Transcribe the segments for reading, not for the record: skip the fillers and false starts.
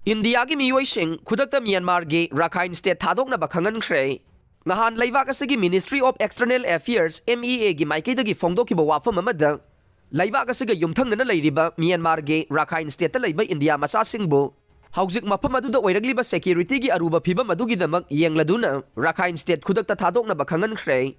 Indiagi miyoising khudakta Myanmar gi Rakhine State thadoknaba khangankhre. Ngahan laibak asigi Ministry of External Affairs MEA gi maikaidagi phongdokhiba wafam amada laibak asiga yumthangnana leiriba Myanmar gi Rakhine State ta leiba India masasingbu haujik mafam aduda oiragliba security gi aruba phibam adugidamak yengladuna Rakhine State khudakta thadoknaba khangankhre.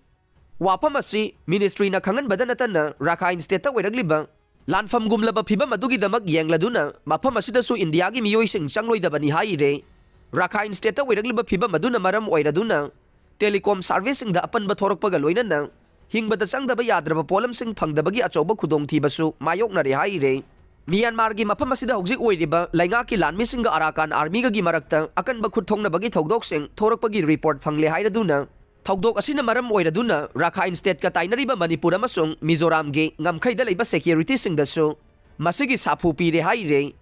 Wafam asi Ministry na khanganbada natana Rakhine State ta oiragliba Lanfam gumlaba phibam adugidamak yengladuna mafam asidasu Indiagi miyoising changloidabani haire. Rakhine State ta oiragliba phibam aduna maram oiraduna telecom servicing da apan bathorakpaga loinana hingbada changdaba yadraba polamsing phangdabagi achoba khudongthibasu mayoknare haire. Myanmar gi mafam asida hojik oiriba laingaki lanmisinga Arakan Army gi marakta akanba khutthongnabagi thogdoksing thorakpagi report phangle hairaduna thogdok asina maram oiraduna Rakhine State ka tainariba Manipur amasung Mizoram gi ngamkhaida leiba security singdasu masigi sapu pire haire.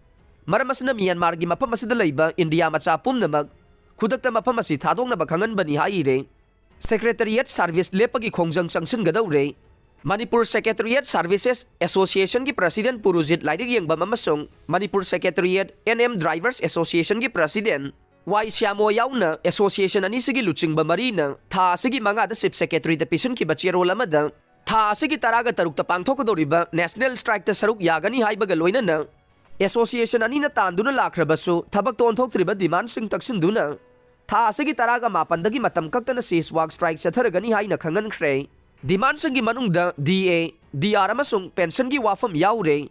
Maram asina Myanmar gi mafam asida leiba India macha pumnamak khudakta mafam asi thadoknaba khanganbani haire. Secretariat Service lepagi khongjang changsin gadaure. Manipur Secretariat Services Association gi President Purujit Lairig yengbam amasung Manipur Secretariat NM Drivers Association gi President Y Syamo yauna Association ani sigi luchingba marina tha sigi manga da Chief Secretary da pisun ki bachero lamada tha sigi taraga taruk ta pangthokadoriba National Strike ta saruk yagani haibaga loinana Association ani na tanduna lakhrabasu thabak tonthoktriba demand sing taksinduna tha asigi taraga mapandagi matam kaktana ceasewalk strike satharagani haina khangankhre. Demand singi manungda DA, DR amasung pension gi wafam yaure.